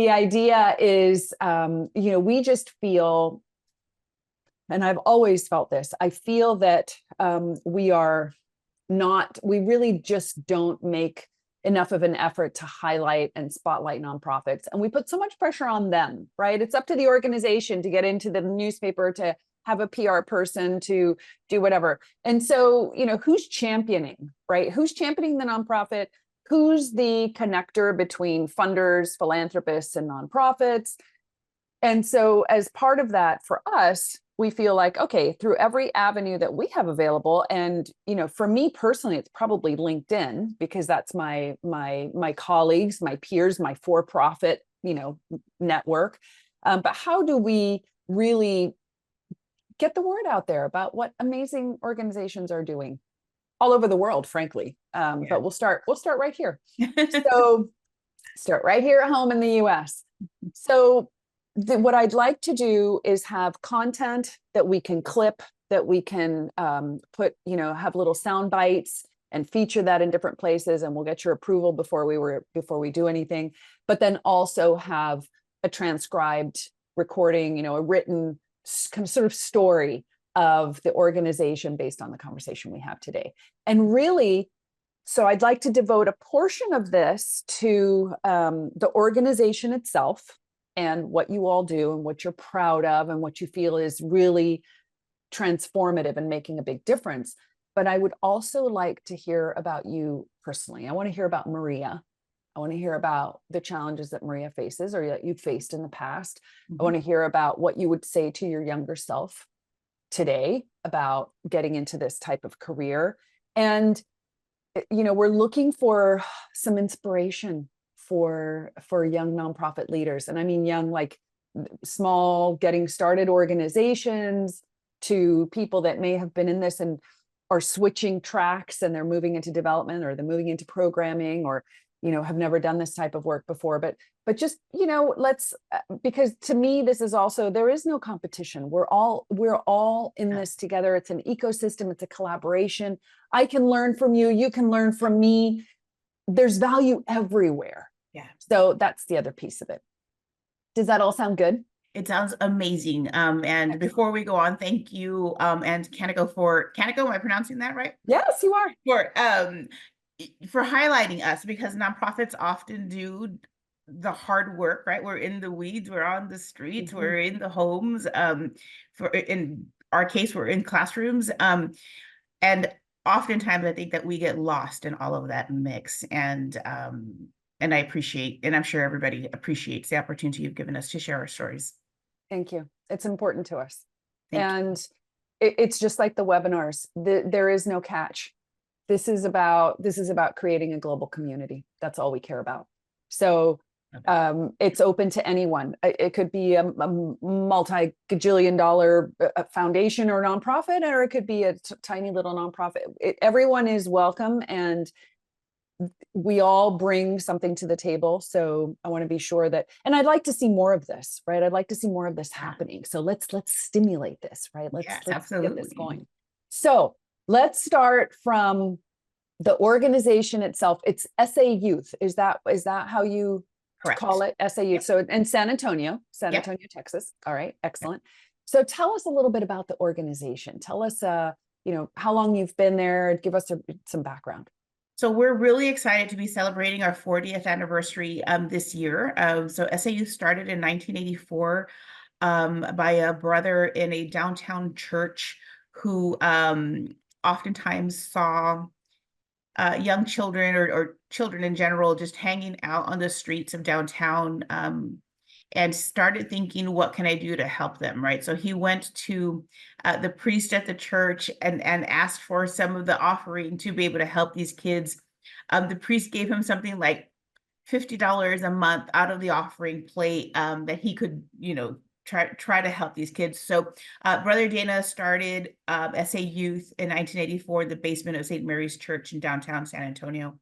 the idea is, we just feel, and I've always felt this, I feel that we really just don't make enough of an effort to highlight and spotlight nonprofits. And we put so much pressure on them, right? It's up to the organization to get into the newspaper, to have a PR person, to do whatever. And so, who's championing, right? Who's championing the nonprofit? Who's the connector between funders, philanthropists, and nonprofits? And so as part of that, for us, we feel like, okay, through every avenue that we have available, and for me personally, it's probably LinkedIn, because that's my colleagues, my peers, my for-profit network. But how do we really get the word out there about what amazing organizations are doing all over the world, frankly? But we'll start right here. So start right here at home in the US. So what I'd like to do is have content that we can clip, that we can put, have little sound bites and feature that in different places, and we'll get your approval before we do anything. But then also have a transcribed recording, a written sort of story of the organization based on the conversation we have today. And really, so I'd like to devote a portion of this to the organization itself, and what you all do and what you're proud of and what you feel is really transformative and making a big difference. But I would also like to hear about you personally. I want to hear about Maria. I want to hear about the challenges that Maria faces or that you've faced in the past. I want to hear about what you would say to your younger self today about getting into this type of career. And, we're looking for some inspiration for young nonprofit leaders. And I mean young, like small, getting started organizations, to people that may have been in this and are switching tracks and they're moving into development, or they're moving into programming, or have never done this type of work before. But just, let's, because to me, this is also, there is no competition. We're all in this together. It's an ecosystem. It's a collaboration. I can learn from you. You can learn from me. There's value everywhere. Yeah. So that's the other piece of it. Does that all sound good? It sounds amazing. And before we go on, thank you. And Kaneko, am I pronouncing that right? Yes, you are. For highlighting us, because nonprofits often do the hard work, right? We're in the weeds, we're on the streets, we're in the homes. In our case, we're in classrooms. And oftentimes I think that we get lost in all of that mix. And I appreciate, and I'm sure everybody appreciates the opportunity you've given us to share our stories. Thank you. It's important to us. And it's just like the webinars. There is no catch. This is about creating a global community. That's all we care about. So it's open to anyone. It could be a multi-gajillion dollar foundation or nonprofit, or it could be a tiny little nonprofit. Everyone is welcome, and we all bring something to the table. So I want to be sure that, and I'd like to see more of this, right? I'd like to see more of this happening. So let's stimulate this, right? Let's get this going. So let's start from the organization itself. It's SA Youth. Is that how you call it? SA Youth. Yep. So in San Antonio, Texas. All right, excellent. So tell us a little bit about the organization. Tell us, how long you've been there. Give us some background. So we're really excited to be celebrating our 40th anniversary this year. So SA Youth started in 1984 by a brother in a downtown church who oftentimes saw young children or children in general just hanging out on the streets of downtown, and started thinking, what can I do to help them, right? So he went to the priest at the church and asked for some of the offering to be able to help these kids. The priest gave him something like $50 a month out of the offering plate that he could, try to help these kids. So Brother Dana started SA Youth in 1984 in the basement of St. Mary's Church in downtown San Antonio.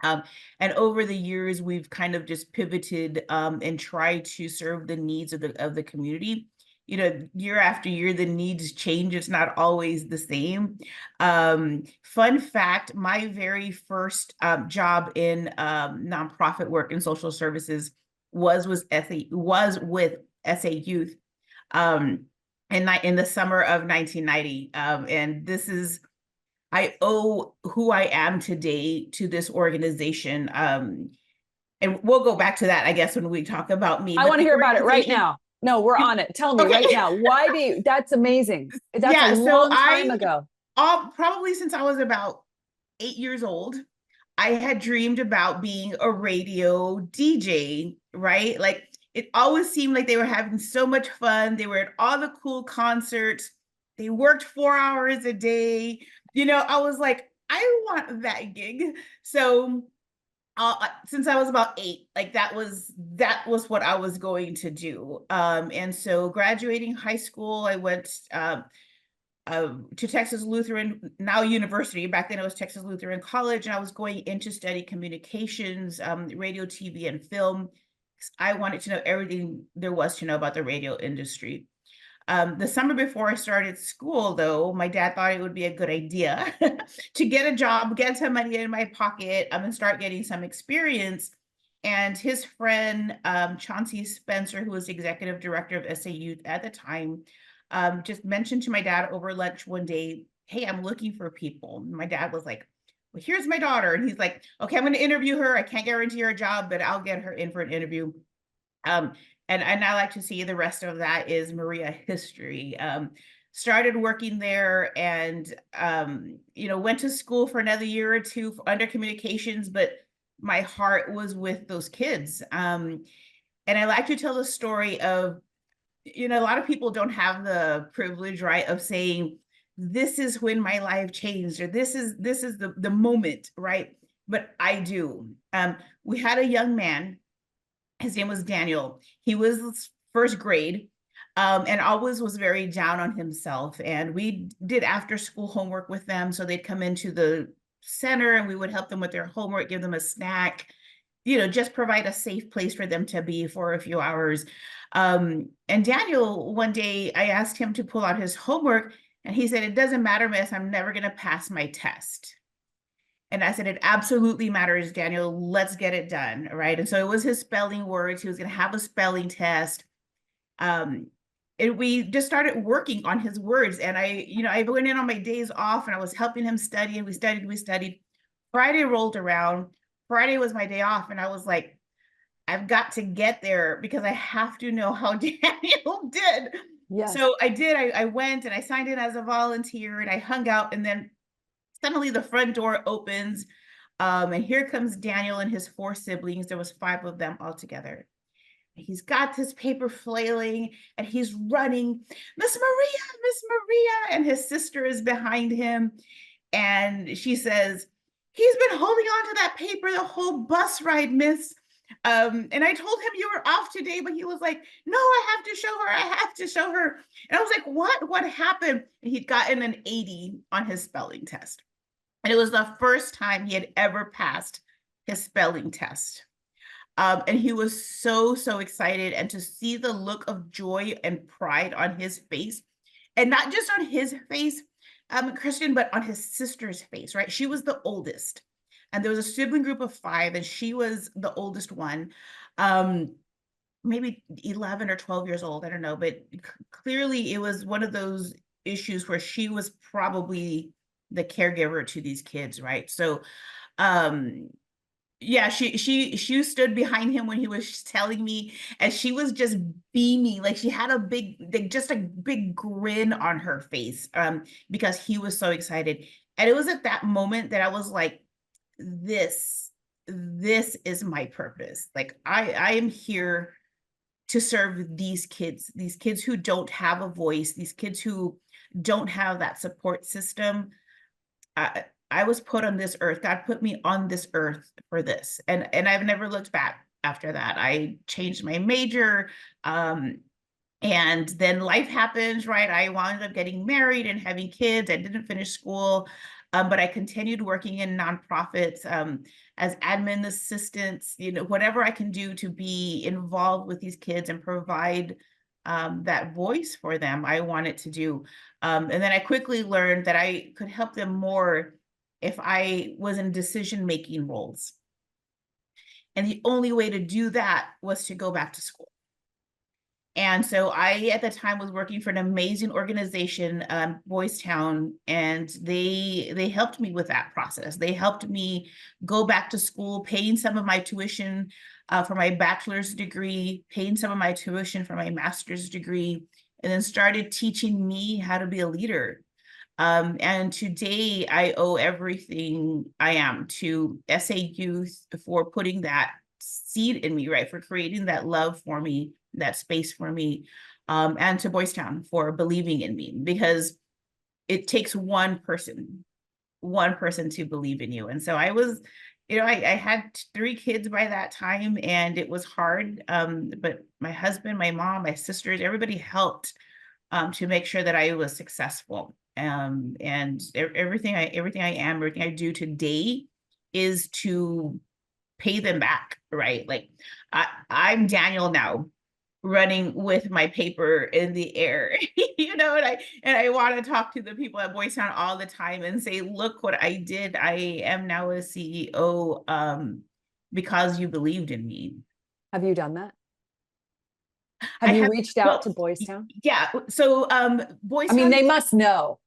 And over the years, we've kind of just pivoted and tried to serve the needs of the community. Year after year, the needs change. It's not always the same. Fun fact, my very first job in nonprofit work in social services was with SA Youth um, in the summer of 1990. And this is, I owe who I am today to this organization. And we'll go back to that, I guess, when we talk about me. I But want to the hear about it right organization, now. No, we're on it. Tell me okay. right now. Why do you, that's amazing. That's a Yeah, so long time ago. probably since I was about 8 years old, I had dreamed about being a radio DJ, right? Like it always seemed like they were having so much fun. They were at all the cool concerts. They worked 4 hours a day. I was like, I want that gig. So since I was about 8, like that was what I was going to do. And so graduating high school, I went to Texas Lutheran, now university. Back then it was Texas Lutheran College, and I was going in to study communications, radio, TV, and film. I wanted to know everything there was to know about the radio industry. The summer before I started school, though, my dad thought it would be a good idea to get a job, get some money in my pocket, and start getting some experience. And his friend, Chauncey Spencer, who was the executive director of SA Youth at the time, just mentioned to my dad over lunch one day, hey, I'm looking for people. And my dad was like, well, here's my daughter. And he's like, okay, I'm going to interview her. I can't guarantee her a job, but I'll get her in for an interview. And I like to see the rest of that is Maria history. Started working there and, went to school for another year or two under communications, but my heart was with those kids. And I like to tell the story of, a lot of people don't have the privilege, right, of saying, this is when my life changed, or this is the moment, right? But I do. We had a young man, his name was Daniel. He was first grade, and always was very down on himself. And we did after school homework with them. So they'd come into the center and we would help them with their homework, give them a snack, just provide a safe place for them to be for a few hours. And Daniel, one day I asked him to pull out his homework, and he said, it doesn't matter, miss, I'm never going to pass my test. And I said, it absolutely matters, Daniel. Let's get it done. Right. And so it was his spelling words. He was going to have a spelling test. And we just started working on his words. And I went in on my days off and I was helping him study, and we studied. Friday rolled around. Friday was my day off. And I was like, I've got to get there because I have to know how Daniel did. Yes. So I did. I went and I signed in as a volunteer and I hung out, and then suddenly the front door opens, and here comes Daniel and his 4 siblings. There was 5 of them all together. He's got this paper flailing and he's running, Miss Maria, and his sister is behind him. And she says, he's been holding on to that paper the whole bus ride, miss. And I told him you were off today, but he was like, no, I have to show her. And I was like, what happened? And he'd gotten an 80 on his spelling test. And it was the first time he had ever passed his spelling test. And he was so excited. And to see the look of joy and pride on his face, and not just on his face, Christian, but on his sister's face, right? She was the oldest. And there was a sibling group of 5, and she was the oldest one. Maybe 11 or 12 years old, I don't know. But clearly it was one of those issues where she was probably the caregiver to these kids, right? So yeah, she stood behind him when he was telling me, and she was just beaming, like she had a big grin on her face, because he was so excited. And it was at that moment that I was like, this is my purpose. Like I am here to serve these kids who don't have a voice, these kids who don't have that support system. I was put on this earth. God put me on this earth for this. And I've never looked back after that. I changed my major. And then life happens, right? I wound up getting married and having kids. I didn't finish school, but I continued working in nonprofits, as admin assistants, whatever I can do to be involved with these kids and provide that voice for them, I wanted to do. And then I quickly learned that I could help them more if I was in decision-making roles. And the only way to do that was to go back to school. And so I, at the time, was working for an amazing organization, Boys Town, and they helped me with that process. They helped me go back to school, paying some of my tuition for my bachelor's degree, paying some of my tuition for my master's degree, and then started teaching me how to be a leader. And today I owe everything I am to SA Youth for putting that seed in me, right? For creating that love for me, that space for me, and to Boys Town for believing in me, because it takes one person to believe in you. And so I was, I had 3 kids by that time, and it was hard. But my husband, my mom, my sisters, everybody helped to make sure that I was successful. And everything I am, everything I do today is to pay them back, right? Like I'm Daniel now, running with my paper in the air, and I want to talk to the people at Boys Town all the time and say, look what I did. I am now a CEO because you believed in me. Have you done that? I Have you have, reached out well, to Boys Town? yeah. So Boys I mean, Town they must know.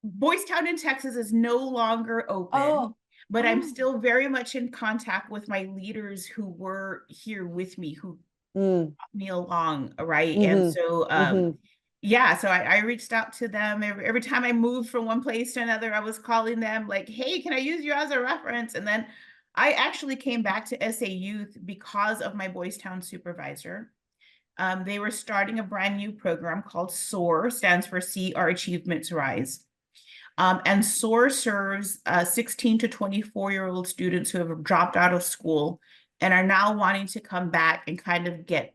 Boys Town in Texas is no longer open, Oh, but I'm oh, still very much in contact with my leaders who were here with me, who mm, brought me along, right? And mm-hmm, so mm-hmm. yeah, so I reached out to them every time I moved from one place to another. I was calling them like, hey, can I use you as a reference? And then I actually came back to SA Youth because of my Boys Town supervisor. They were starting a brand new program called SOAR, stands for See Our Achievements Rise. And SOAR serves 16 to 24-year-old students who have dropped out of school and are now wanting to come back and kind of get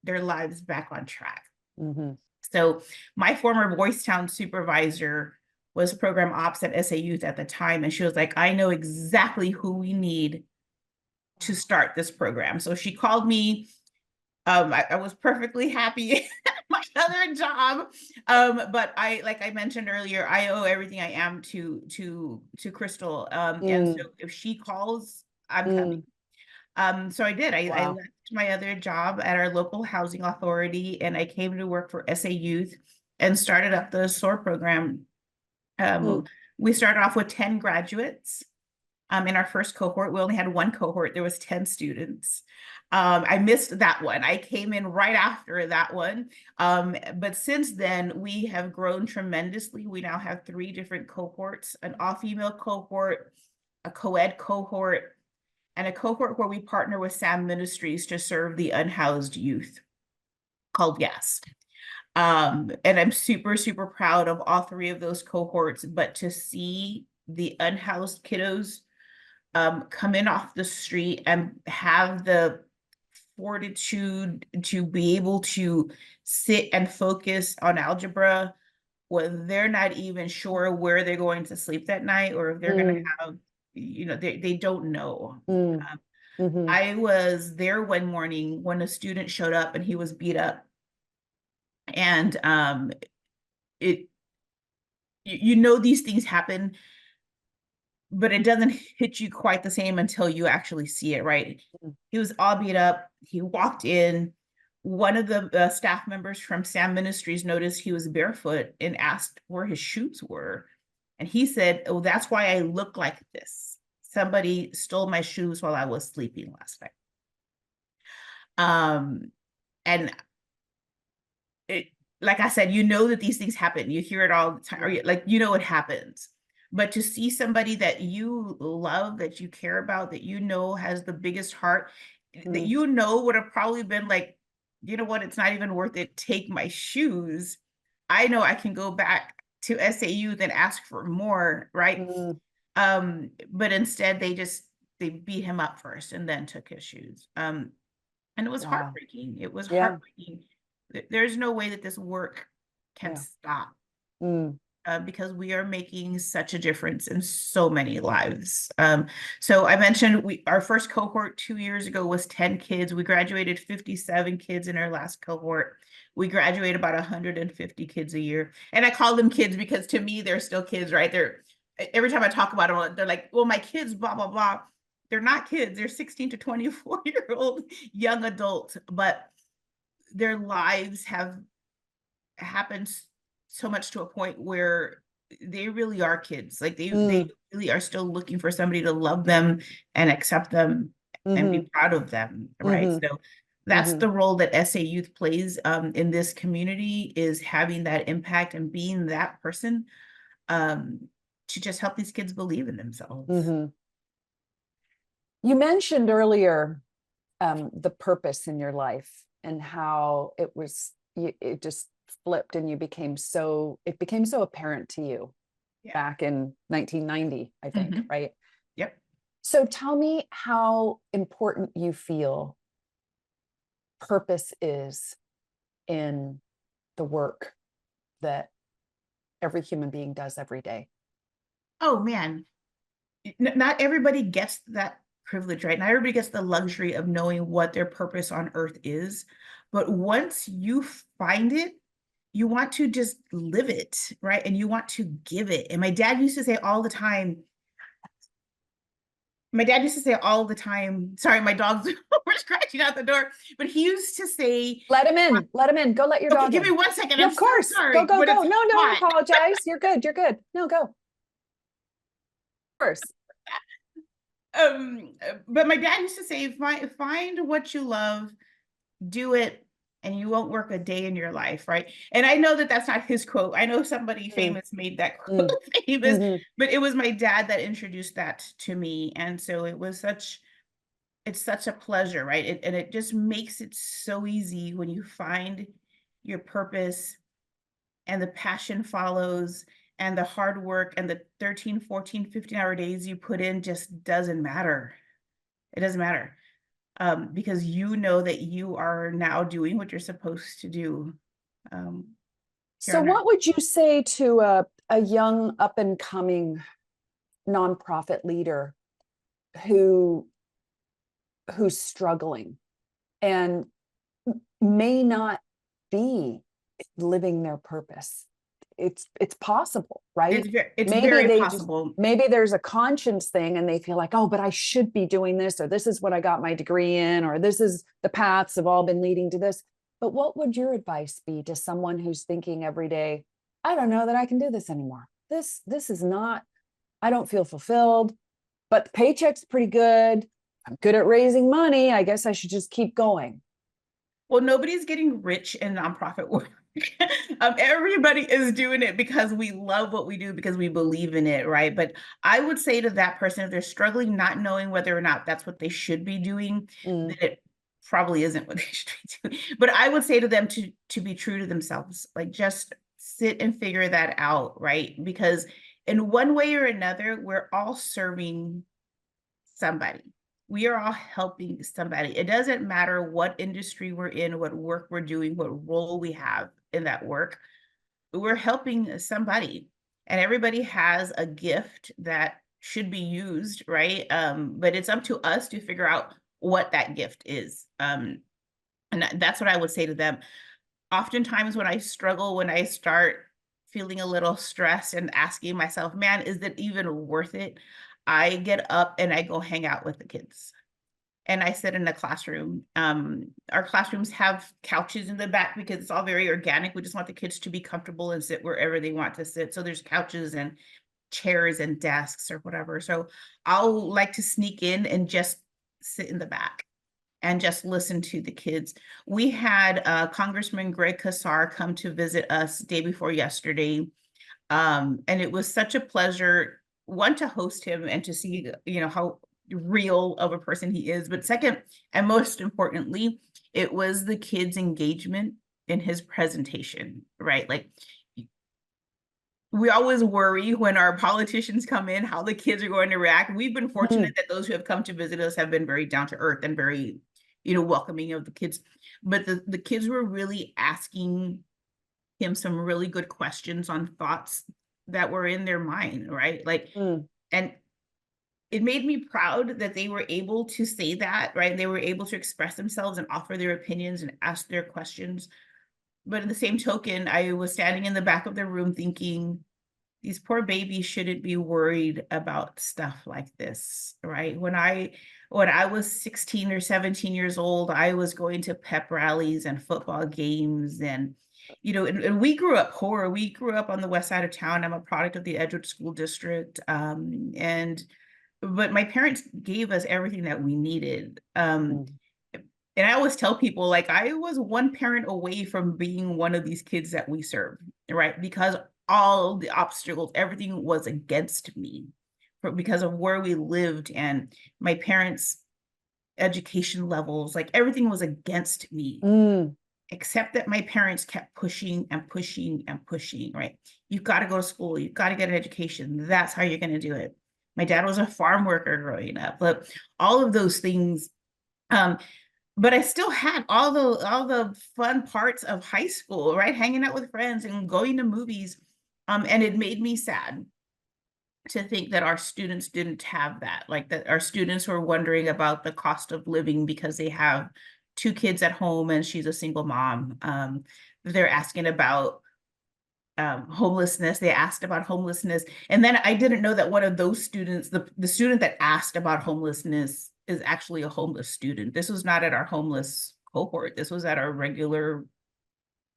their lives back on track. Mm-hmm. So my former Boys Town supervisor was program ops at SA Youth at the time, and she was like, I know exactly who we need to start this program. So she called me. I was perfectly happy at my other job. But like I mentioned earlier, I owe everything I am to Crystal. And so if she calls, I'm coming. So I did. I Wow. left my other job at our local housing authority, and I came to work for SA Youth and started up the SOAR program. Mm. We started off with 10 graduates. In our first cohort, we only had one cohort. There was 10 students. I missed that one. I came in right after that one. But since then, we have grown tremendously. We now have 3 different cohorts, an all-female cohort, a co-ed cohort, and a cohort where we partner with SAM Ministries to serve the unhoused youth called Yes. And I'm super, super proud of all 3 of those cohorts, but to see the unhoused kiddos come in off the street and have the fortitude to be able to sit and focus on algebra when they're not even sure where they're going to sleep that night, or if they're going to have, they don't know. Mm-hmm. I was there one morning when a student showed up and he was beat up. And it, these things happen, but it doesn't hit you quite the same until you actually see it, right? He was all beat up. He walked in. One of the staff members from SAM Ministries noticed he was barefoot and asked where his shoes were. And he said, oh, that's why I look like this. Somebody stole my shoes while I was sleeping last night. And it, like I said, that these things happen. You hear it all the time, or it happens. But to see somebody that you love, that you care about, that has the biggest heart, that would have probably been like, you know what, it's not even worth it. Take my shoes. I know I can go back to SA Youth and ask for more, right? But instead they beat him up first and then took his shoes. And it was heartbreaking. It was heartbreaking. There's no way that this work can stop. Because we are making such a difference in so many lives. So I mentioned our first cohort 2 years ago was 10 kids. We graduated 57 kids in our last cohort. We graduate about 150 kids a year. And I call them kids because to me, they're still kids, right? Every time I talk about them, they're like, well, my kids, blah, blah, blah. they're not kids, they're 16 to 24-year-old young adults, but their lives have happened so much to a point where they really are kids. Like they Mm, really are still looking for somebody to love them and accept them and be mhm, proud of them, right? mhm, So that's mhm, the role that SA Youth plays in this community, is having that impact and being that person um, to just help these kids believe in themselves. mhm. You mentioned earlier the purpose in your life and how it just flipped and it became so apparent to you Yeah. back in 1990, I think, Mhm. right? Yep. So tell me how important you feel purpose is in the work that every human being does every day. Oh man, not everybody gets that privilege, right? Not everybody gets the luxury of knowing what their purpose on earth is. But once you find it, you want to just live it, right? And you want to give it. And my dad used to say all the time, sorry, my dogs were scratching out the door, but he used to say, Let him in. Let him in. Go let your okay, dog give me in. 1 second. Yeah, I'm of so course. Go, sorry, go, but go. it's No, don't hot. apologize. You're good. You're good. No, go. Of course. But my dad used to say, find what you love, do it, and you won't work a day in your life, right? And I know that that's not his quote. I know somebody Mm, famous made that quote mm, famous, mhm. but it was my dad that introduced that to me. And so it's such a pleasure, right? And it just makes it so easy when you find your purpose and the passion follows and the hard work and the 13, 14, 15-hour days you put in just doesn't matter. It doesn't matter because you know that you are now doing what you're supposed to do um, here So on earth. what would you say to a young up and coming nonprofit leader who who's struggling and may not be living their purpose? It's possible, right? It's Maybe very they just possible. maybe there's a conscience thing and they feel like, oh, but I should be doing this, or this is what I got my degree in, or this is the paths have all been leading to this. But what would your advice be to someone who's thinking every day, I don't know that I can do this anymore. This is not, I don't feel fulfilled, but the paycheck's pretty good. I'm good at raising money. I guess I should just keep going. Well, nobody's getting rich in nonprofit work. Everybody is doing it because we love what we do, because we believe in it, right? But I would say to that person, if they're struggling, not knowing whether or not that's what they should be doing, then Mm, it probably isn't what they should be doing. But I would say to them to be true to themselves, like just sit and figure that out, right? Because in one way or another, we're all serving somebody. We are all helping somebody. It doesn't matter what industry we're in, what work we're doing, what role we have in that work. We're helping somebody. And everybody has a gift that should be used, right? But it's up to us to figure out what that gift is. And that's what I would say to them. Oftentimes when I struggle, when I start feeling a little stressed and asking myself, man, is it even worth it? I get up and I go hang out with the kids. And I sit in the classroom. Our classrooms have couches in the back because it's all very organic. We just want the kids to be comfortable and sit wherever they want to sit. So there's couches and chairs and desks or whatever. So I'll like to sneak in and just sit in the back and just listen to the kids. We had Congressman Greg Casar come to visit us day before yesterday. And it was such a pleasure, one, to host him and to see, how real of a person he is. But second, and most importantly, it was the kids' engagement in his presentation, right? Like we always worry when our politicians come in how the kids are going to react. We've been fortunate mm, that those who have come to visit us have been very down to earth and very, welcoming of the kids. But the kids were really asking him some really good questions on thoughts that were in their mind, right? Like, mm, and it made me proud that they were able to say that, right? They were able to express themselves and offer their opinions and ask their questions. But in the same token, I was standing in the back of the room thinking, these poor babies shouldn't be worried about stuff like this, right? When I was 16 or 17 years old, I was going to pep rallies and football games, and and we grew up poor. We grew up on the west side of town. I'm a product of the Edgewood School District, and but my parents gave us everything that we needed. Mm. And I always tell people, like, I was one parent away from being one of these kids that we serve, right? Because all the obstacles, everything was against me because of where we lived and my parents' education levels, like everything was against me, Mm. except that my parents kept pushing and pushing and pushing, right? You've got to go to school, you've got to get an education. That's how you're going to do it. My dad was a farm worker growing up, but all of those things, but I still had all the fun parts of high school, right? Hanging out with friends and going to movies. And it made me sad to think that our students didn't have that, like that our students were wondering about the cost of living because they have two kids at home and she's a single mom. They're asking about homelessness. They asked about homelessness. And then I didn't know that one of those students, the student that asked about homelessness, is actually a homeless student. This was not at our homeless cohort. This was at our regular,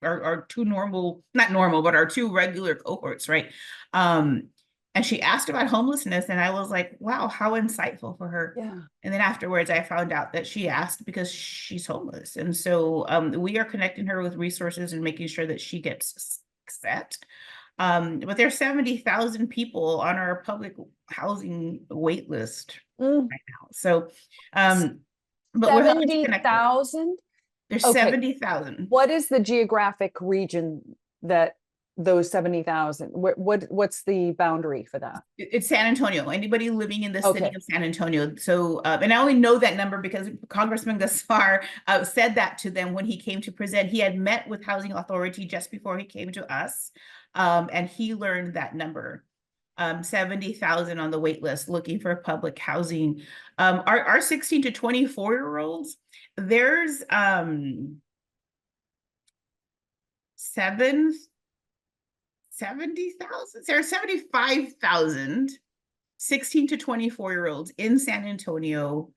our two normal, not normal, but our two regular cohorts, right? And she asked about homelessness, and I was like, wow, how insightful for her. Yeah. And then afterwards, I found out that she asked because she's homeless. And so we are connecting her with resources and making sure that she gets set. But there's 70,000 people on our public housing wait list Mm. right now. So, but we're helping to connect her. 70,000? There's Okay. 70,000. What is the geographic region that those 70,000, what's the boundary for that? It's San Antonio. Anybody living in the city Okay. of San Antonio. So, and I only know that number because Congressman Gaspar said that to them when he came to present. He had met with Housing Authority just before he came to us, and he learned that number. 70,000 on the wait list looking for public housing. Our 16 to 24-year-olds, there's 70,000, there are 75,000 16 to 24-year-olds in San Antonio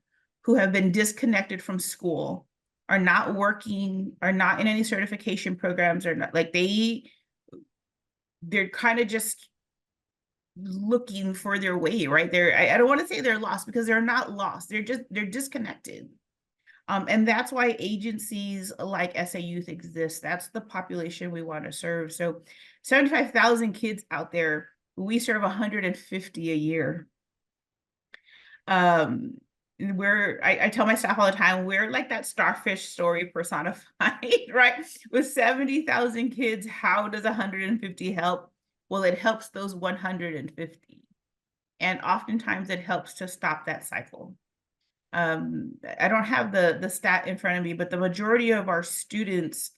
who have been disconnected from school, are not working, are not in any certification programs, or not, like they're kind of just looking for their way, right? I don't want to say they're lost because they're not lost. They're disconnected. And that's why agencies like SA Youth exist. That's the population we want to serve. So 75,000 kids out there, we serve 150 a year. I tell my staff all the time, we're like that starfish story personified, right? With 70,000 kids, how does 150 help? Well, it helps those 150. And oftentimes it helps to stop that cycle. I don't have the stat in front of me, but the majority of our students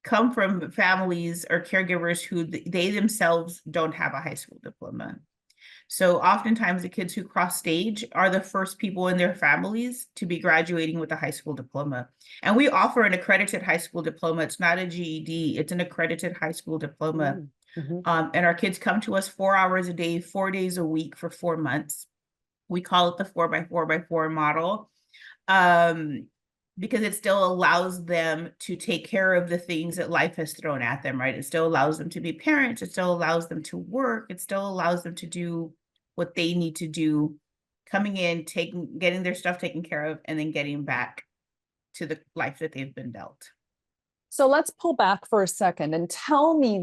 come from families or caregivers who they themselves don't have a high school diploma. So oftentimes the kids who cross stage are the first people in their families to be graduating with a high school diploma. And we offer an accredited high school diploma. It's not a GED, it's an accredited high school diploma. Mm-hmm. And our kids come to us 4 hours a day, 4 days a week for 4 months. We call it the 4x4x4 model, because it still allows them to take care of the things that life has thrown at them, right? It still allows them to be parents. It still allows them to work. It still allows them to do what they need to do, coming in, getting their stuff taken care of, and then getting back to the life that they've been dealt. So let's pull back for a second and tell me,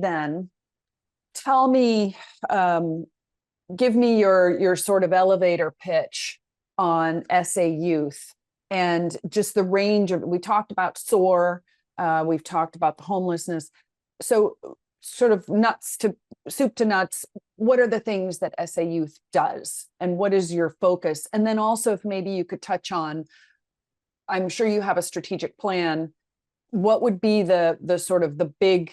give me your sort of elevator pitch on SA Youth and just the range of, we talked about SOAR, we've talked about the homelessness. So sort of soup to nuts, what are the things that SA Youth does and what is your focus? And then also if maybe you could touch on, I'm sure you have a strategic plan. What would be the sort of the big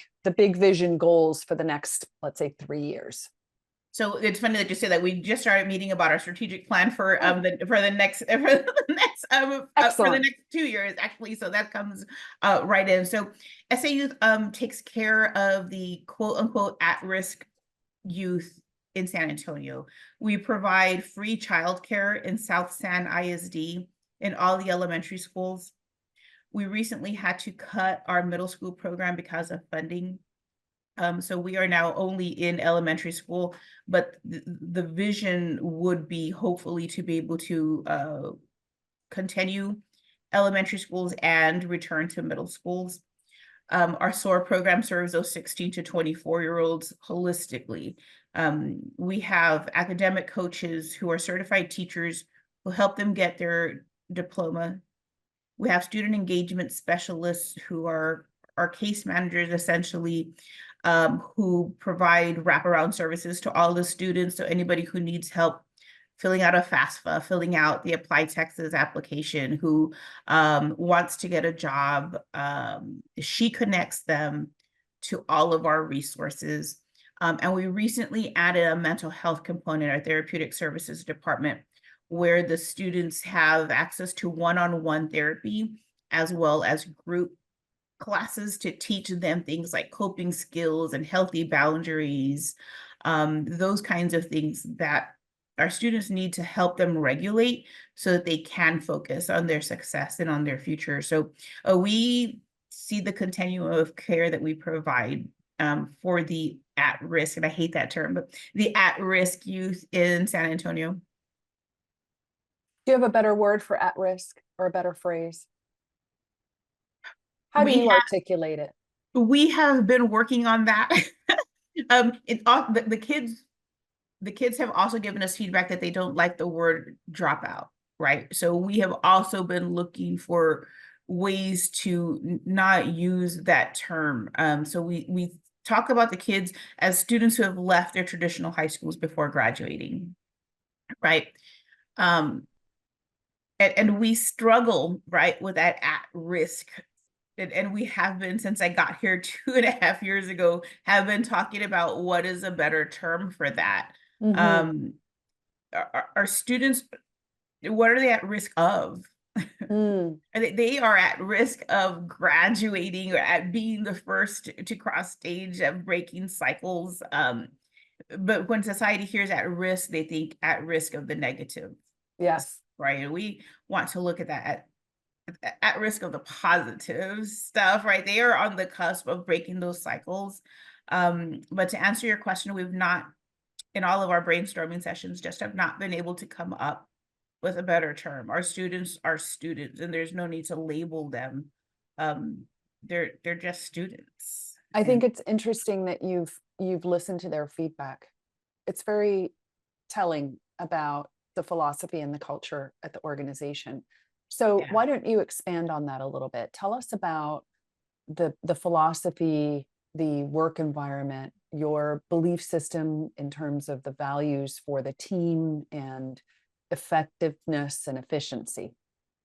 vision goals for the next, let's say, 3 years? So it's funny that you say that. We just started meeting about our strategic plan for the next 2 years, actually. So that comes right in. So SA Youth takes care of the quote unquote at risk youth in San Antonio. We provide free childcare in South San ISD in all the elementary schools. We recently had to cut our middle school program because of funding. So we are now only in elementary school, but the vision would be hopefully to be able to continue elementary schools and return to middle schools. Our SOAR program serves those 16 to 24-year-olds holistically. We have academic coaches who are certified teachers who help them get their diploma. We have student engagement specialists who are our case managers, essentially, who provide wraparound services to all the students. So anybody who needs help filling out a FAFSA, filling out the Apply Texas application, who wants to get a job, she connects them to all of our resources. And we recently added a mental health component, our therapeutic services department, where the students have access to one-on-one therapy as well as group classes to teach them things like coping skills and healthy boundaries, those kinds of things that our students need to help them regulate so that they can focus on their success and on their future. So we see the continuum of care that we provide for the at-risk, and I hate that term, but the at-risk youth in San Antonio. Do you have a better word for at risk or a better phrase? How do We you articulate it? we have been working on that. The kids have also given us feedback that they don't like the word dropout, right? So we have also been looking for ways to not use that term. So we talk about the kids as students who have left their traditional high schools before graduating, right? And we struggle, right, with that at risk. And we have been, since I got here 2.5 years ago, have been talking about what is a better term for that. Mhm. Our students, what are they at risk of? Mm. They are at risk of graduating or at being the first to cross stage of breaking cycles. But when society hears at risk, they think at risk of the negative. Yes. Right. And we want to look at that at risk of the positive stuff, right? They are on the cusp of breaking those cycles. But to answer your question, we've not, in all of our brainstorming sessions, just have not been able to come up with a better term. Our students are students, and there's no need to label them. They're just students. I And think it's interesting that you've listened to their feedback. It's very telling about the philosophy and the culture at the organization. So yeah. why don't you expand on that a little bit? Tell us about the philosophy, the work environment, your belief system in terms of the values for the team and effectiveness and efficiency.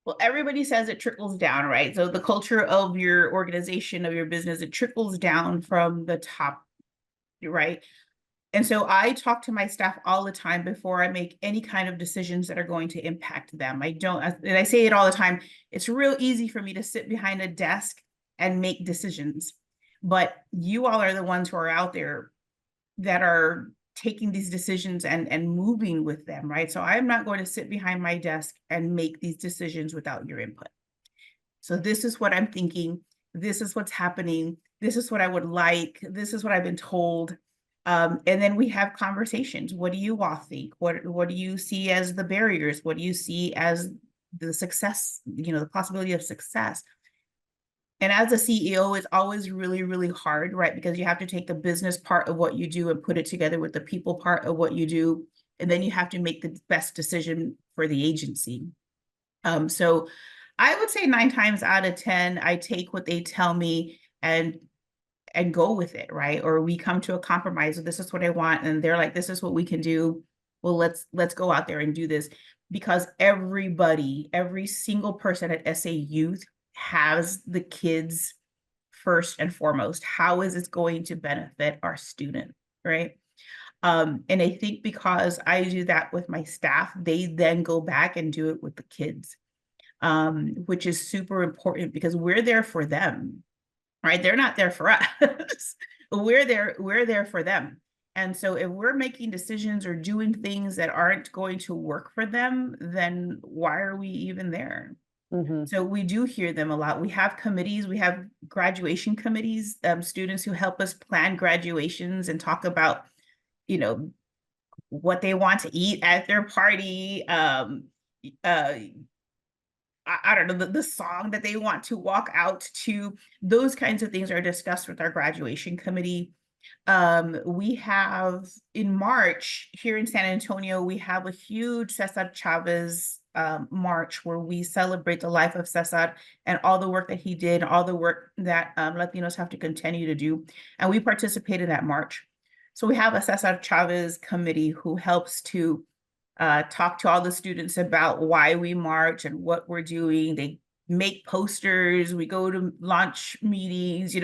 Well, everybody says it trickles down, right? So the culture of your organization, of your business, it trickles down from the top, right? And so I talk to my staff all the time before I make any kind of decisions that are going to impact them. I don't, and I say it all the time, it's real easy for me to sit behind a desk and make decisions. But you all are the ones who are out there that are taking these decisions and moving with them, right? So I'm not going to sit behind my desk and make these decisions without your input. So this is what I'm thinking. This is what's happening. This is what I would like. This is what I've been told. And then we have conversations. What do you all think? What do you see as the barriers? What do you see as the success, the possibility of success? And as a CEO, it's always really, really hard, right? Because you have to take the business part of what you do and put it together with the people part of what you do. And then you have to make the best decision for the agency. So I would say 9 times out of 10, I take what they tell me and go with it, right? Or we come to a compromise. This is what I want, and they're like, "This is what we can do." Well, let's go out there and do this, because everybody, every single person at SA Youth has the kids first and foremost. How is this going to benefit our student, right? And I think because I do that with my staff, they then go back and do it with the kids, which is super important because we're there for them, right? They're not there for us. We're there for them. And so if we're making decisions or doing things that aren't going to work for them, then why are we even there? Mhm. So we do hear them a lot. We have committees, we have graduation committees, students who help us plan graduations and talk about, you know, what they want to eat at their party. Uh, I don't know, the song that they want to walk out to. Those kinds of things are discussed with our graduation committee. We have in March here in San Antonio, we have a huge Cesar Chavez march where we celebrate the life of Cesar and all the work that he did, all the work that Latinos have to continue to do. And we participate in that march. So we have a Cesar Chavez committee who helps to talk to all the students about why we march and what we're doing. They make posters, we go to launch meetings,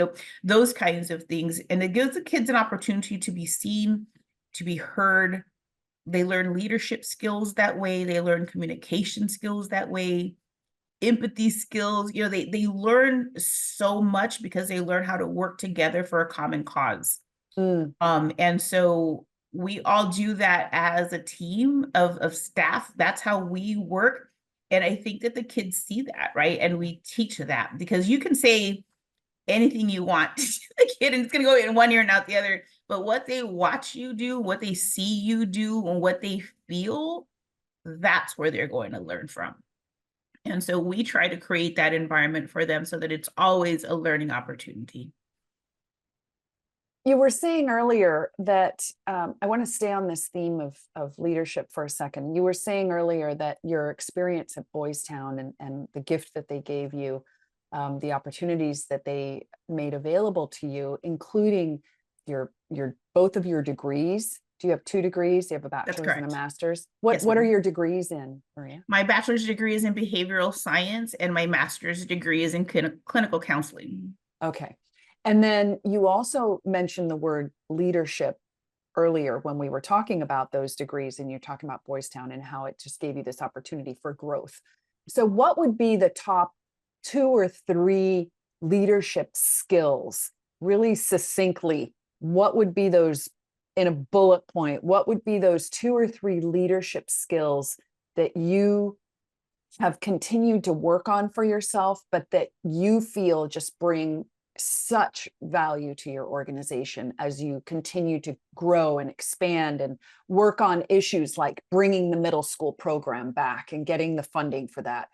those kinds of things. And it gives the kids an opportunity to be seen, to be heard. They learn leadership skills that way. They learn communication skills that way, empathy skills. They learn so much because they learn how to work together for a common cause. Mm. And so we all do that as a team of staff. That's how we work. And I think that the kids see that, right? And we teach that, because you can say anything you want to the kid and it's going to go in one ear and out the other. But what they watch you do, what they see you do, and what they feel, that's where they're going to learn from. And so we try to create that environment for them so that it's always a learning opportunity. You were saying earlier that I want to stay on this theme of leadership for a second. You were saying earlier that your experience at Boys Town and the gift that they gave you, the opportunities that they made available to you, including your both of your degrees. Do you have 2 degrees? Do you have a That's bachelor's and a correct. master's? Yes, What are ma'am. your degrees in, Maria? My bachelor's degree is in behavioral science and my master's degree is in clinical counseling. Okay. And then you also mentioned the word leadership earlier when we were talking about those degrees, and you're talking about Boys Town and how it just gave you this opportunity for growth. So what would be the top 2 or 3 leadership skills, really succinctly? What would be those in a bullet point? What would be those 2 or 3 leadership skills that you have continued to work on for yourself, but that you feel just bring such value to your organization as you continue to grow and expand and work on issues like bringing the middle school program back and getting the funding for that?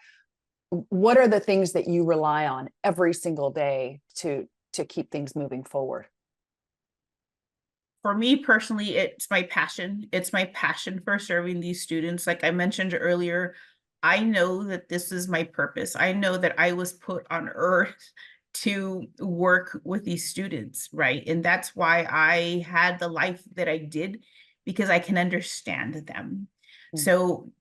What are the things that you rely on every single day to keep things moving forward? For me personally, it's my passion. It's my passion for serving these students. Like I mentioned earlier, I know that this is my purpose. I know that I was put on earth to work with these students, right? And that's why I had the life that I did, because I can understand them. Mm. So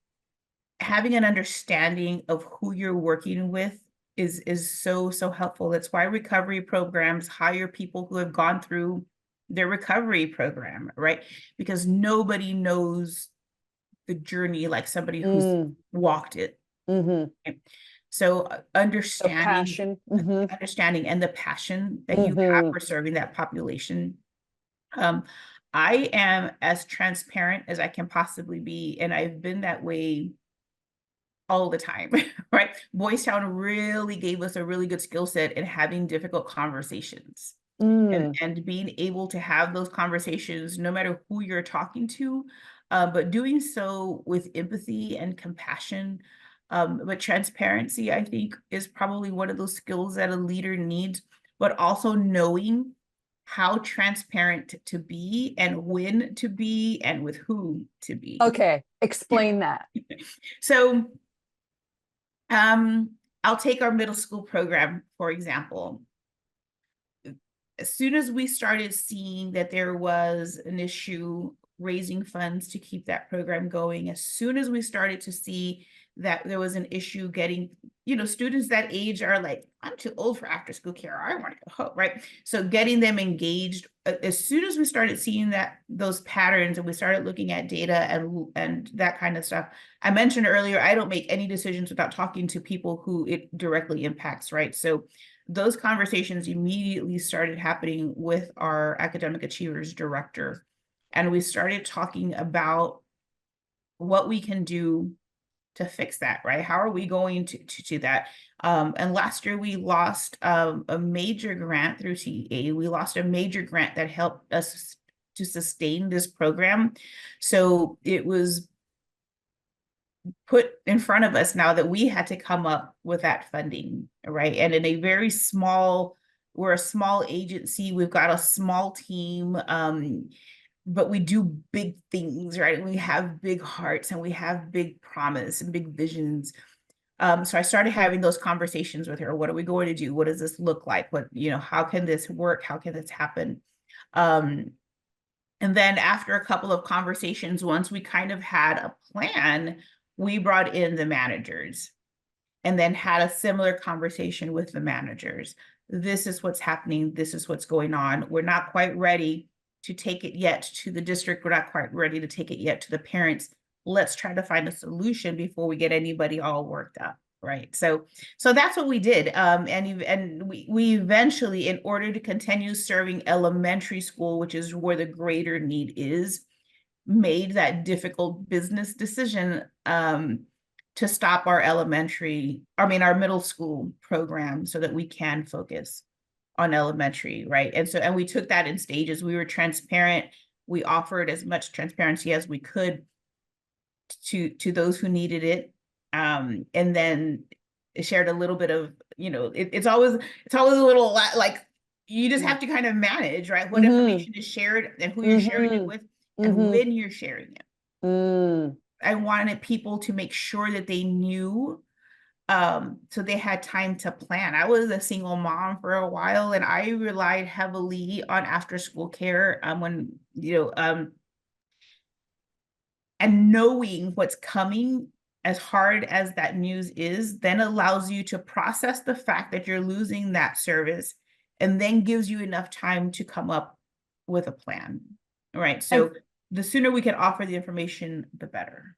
having an understanding of who you're working with is so helpful. That's why recovery programs hire people who have gone through their recovery program, right? Because nobody knows the journey like somebody who's Mm. walked it. Mm-hmm. So So passion. Mm-hmm. understanding and the passion that you have Mm-hmm. for serving that population. Um, I am as transparent as I can possibly be, and I've been that way all the time, right? Boys Town really gave us a really good skill set in having difficult conversations Mm. and being able to have those conversations no matter who you're talking to, but doing so with empathy and compassion. But transparency, I think, is probably one of those skills that a leader needs, but also knowing how transparent to be and when to be and with who to be. Okay, explain that. So I'll take our middle school program, for example. As soon as we started seeing that there was an issue raising funds to keep that program going, as soon as we started to see that there was an issue getting, students that age are like, I'm too old for after school care. I want to go home, right? So getting them engaged, as soon as we started seeing those patterns and we started looking at data and that kind of stuff. I mentioned earlier, I don't make any decisions without talking to people who it directly impacts, right? So those conversations immediately started happening with our academic achievers director. And we started talking about what we can do to fix that, right? How are we going to do that? And last year we lost a major grant through TEA. We lost a major grant that helped us to sustain this program. So it was put in front of us now that we had to come up with that funding, right? And in a very small, we're a small agency, we've got a small team, but we do big things, right? We have big hearts and we have big promise and big visions. So I started having those conversations with her. What are we going to do? What does this look like? What, how can this work? How can this happen? And then after a couple of conversations, once we kind of had a plan, we brought in the managers and then had a similar conversation with the managers. This is what's happening. This is what's going on. We're not quite ready to take it yet to the district. We're not quite ready to take it yet to the parents. Let's try to find a solution before we get anybody all worked up, right? So that's what we did. And we eventually, in order to continue serving elementary school, which is where the greater need is, made that difficult business decision to stop our our middle school program so that we can focus on elementary, right? And we took that in stages. We were transparent. We offered as much transparency as we could to those who needed it. And then it shared a little bit of, it's always a little like, you just have to kind of manage, right? What information is shared and who you're sharing it with and when you're sharing it. I wanted people to make sure that they knew, so they had time to plan. I was a single mom for a while, and I relied heavily on after school care and knowing what's coming, as hard as that news is, then allows you to process the fact that you're losing that service, and then gives you enough time to come up with a plan, right? So the sooner we can offer the information, the better.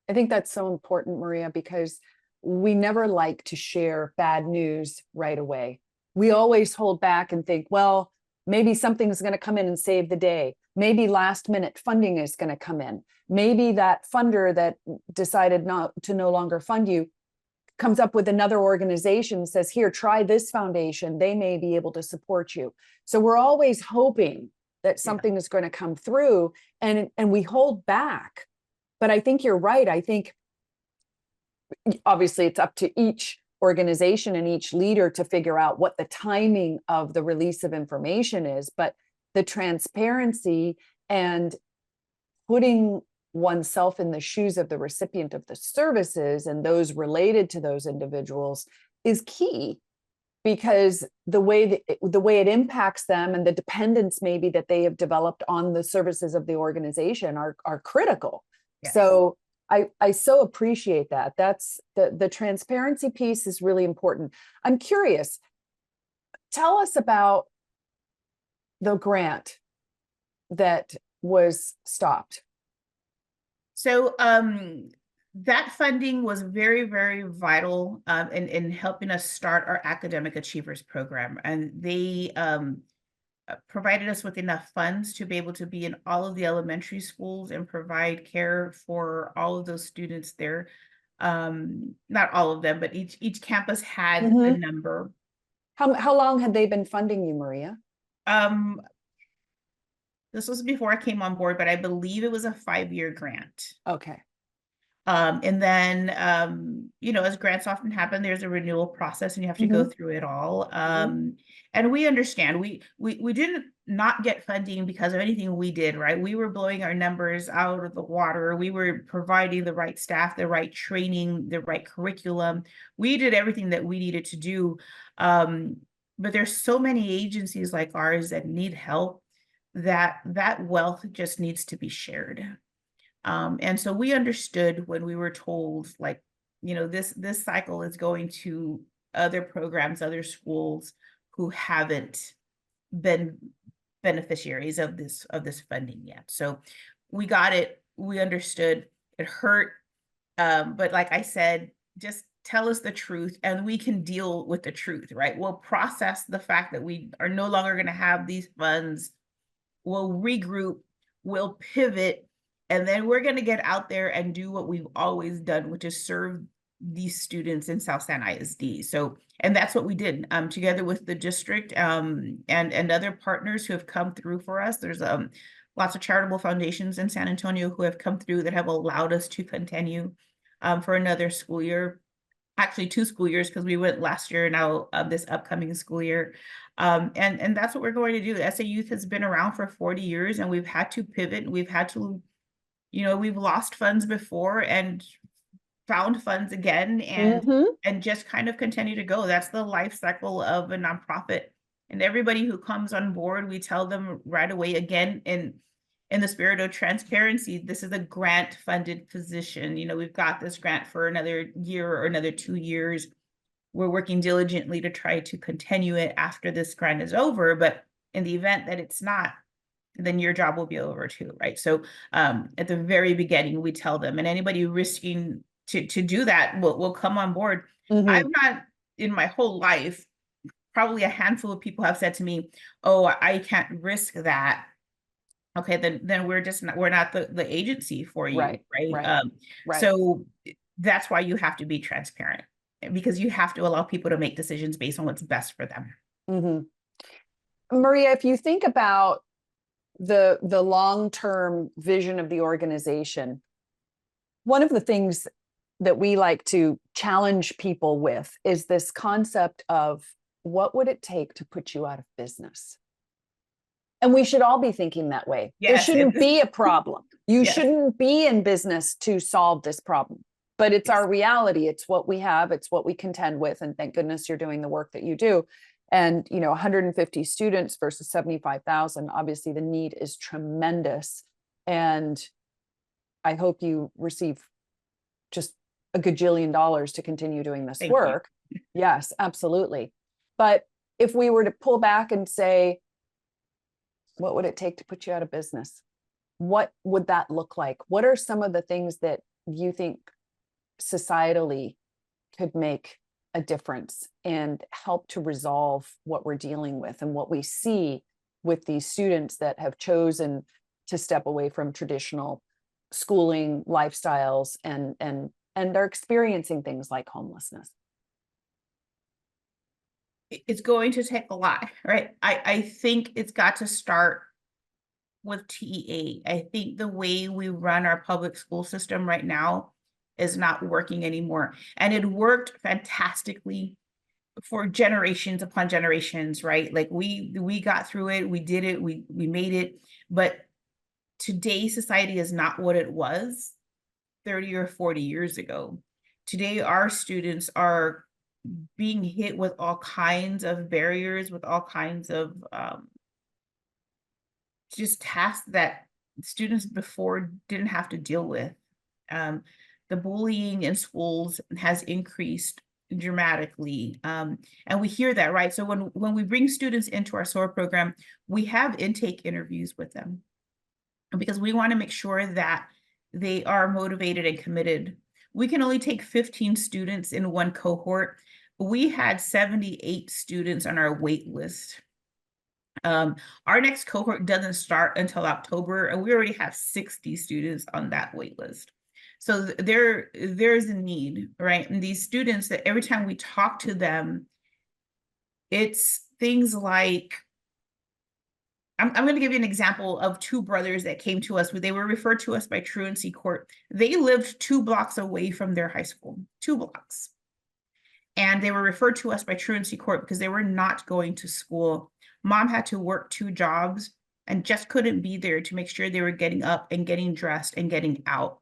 I think that's so important, Maria, because we never like to share bad news right away. We always hold back and think, well, maybe something's going to come in and save the day. Maybe last minute funding is going to come in. Maybe that funder that decided not to no longer fund you comes up with another organization, says, here, try this foundation. They may be able to support you. So we're always hoping that something is going to come through, and we hold back. But I think you're right. I think obviously it's up to each organization and each leader to figure out what the timing of the release of information is, but the transparency and putting oneself in the shoes of the recipient of the services and those related to those individuals is key, because the way it impacts them and the dependence maybe that they have developed on the services of the organization are critical. Yes. So I so appreciate that. That's the transparency piece is really important. I'm curious, tell us about the grant that was stopped. So that funding was very, very vital in helping us start our Academic Achievers program. And they provided us with enough funds to be able to be in all of the elementary schools and provide care for all of those students there. Not all of them, but each campus had a number. How long had they been funding you, Maria? This was before I came on board, but I believe it was a 5-year grant. Okay. And then, as grants often happen, there's a renewal process and you have to go through it all. And we understand we didn't not get funding because of anything we did, right? We were blowing our numbers out of the water. We were providing the right staff, the right training, the right curriculum. We did everything that we needed to do. But there's so many agencies like ours that need help, that wealth just needs to be shared. And so we understood when we were told, like, this cycle is going to other programs, other schools who haven't been beneficiaries of this funding yet. So we got it. We understood. It hurt. But like I said, just tell us the truth and we can deal with the truth, right? We'll process the fact that we are no longer going to have these funds. We'll regroup. we'll pivot, and then we're going to get out there and do what we've always done, which is serve these students in South San ISD. So, and that's what we did, together with the district, and other partners who have come through for us. There's lots of charitable foundations in San Antonio who have come through that have allowed us to continue for another school year. Actually 2 school years, because we went last year, now this upcoming school year. And that's what we're going to do. SA Youth has been around for 40 years, and we've had to pivot. We've had to, we've lost funds before and found funds again, and just kind of continue to go. That's the life cycle of a nonprofit. And everybody who comes on board, we tell them right away, again, in the spirit of transparency, this is a grant funded position. We've got this grant for another year or another 2 years. We're working diligently to try to continue it after this grant is over. But in the event that it's not, then your job will be over too, right? So at the very beginning, we tell them, and anybody risking to do that will come on board. I've not, in my whole life, probably a handful of people have said to me, oh, I can't risk that. Okay, then we're not the agency for you, right? Right. So that's why you have to be transparent, because you have to allow people to make decisions based on what's best for them. Maria, if you think about the long-term vision of the organization, one of the things that we like to challenge people with is this concept of, what would it take to put you out of business? And we should all be thinking that way. There shouldn't be a problem. You shouldn't be in business to solve this problem, but it's our reality. It's what we have. It's what we contend with. And thank goodness you're doing the work that you do. And, 150 students versus 75,000, obviously the need is tremendous. And I hope you receive just a gajillion dollars to continue doing this work. Yes, absolutely. But if we were to pull back and say, what would it take to put you out of business? What would that look like? What are some of the things that you think societally could make a difference and help to resolve what we're dealing with and what we see with these students that have chosen to step away from traditional schooling lifestyles and they're experiencing things like homelessness? It's going to take a lot, right? I think it's got to start with TEA. I think the way we run our public school system right now is not working anymore. And it worked fantastically for generations upon generations, right? Like we got through it, we did it, we made it. But today's society is not what it was 30 or 40 years ago. Today, our students are being hit with all kinds of barriers, with all kinds of just tasks that students before didn't have to deal with. The bullying in schools has increased dramatically. And we hear that, right? So when we bring students into our SOAR program, we have intake interviews with them, because we want to make sure that they are motivated and committed. We can only take 15 students in one cohort. We had 78 students on our wait list. Our next cohort doesn't start until October, and we already have 60 students on that wait list. So there's a need, right? And these students, that every time we talk to them, it's things like, I'm going to give you an example of 2 brothers that came to us. They were referred to us by truancy court. They lived 2 blocks away from their high school, 2 blocks. And they were referred to us by truancy court because they were not going to school. Mom had to work 2 jobs and just couldn't be there to make sure they were getting up and getting dressed and getting out,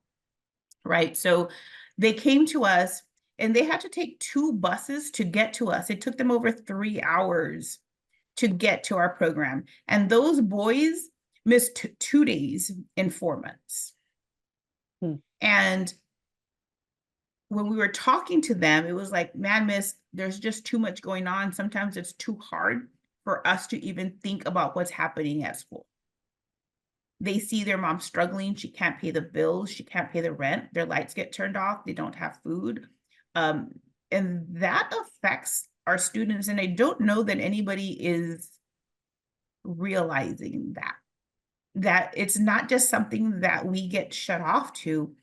right? So they came to us, and they had to take 2 buses to get to us. It took them over 3 hours to get to our program. And those boys missed 2 days in 4 months. And when we were talking to them, it was like, man, miss, there's just too much going on. Sometimes it's too hard for us to even think about what's happening at school. They see their mom struggling. She can't pay the bills. She can't pay the rent. Their lights get turned off. They don't have food. And that affects our students. And I don't know that anybody is realizing that. that it's not just something that we get shut off to.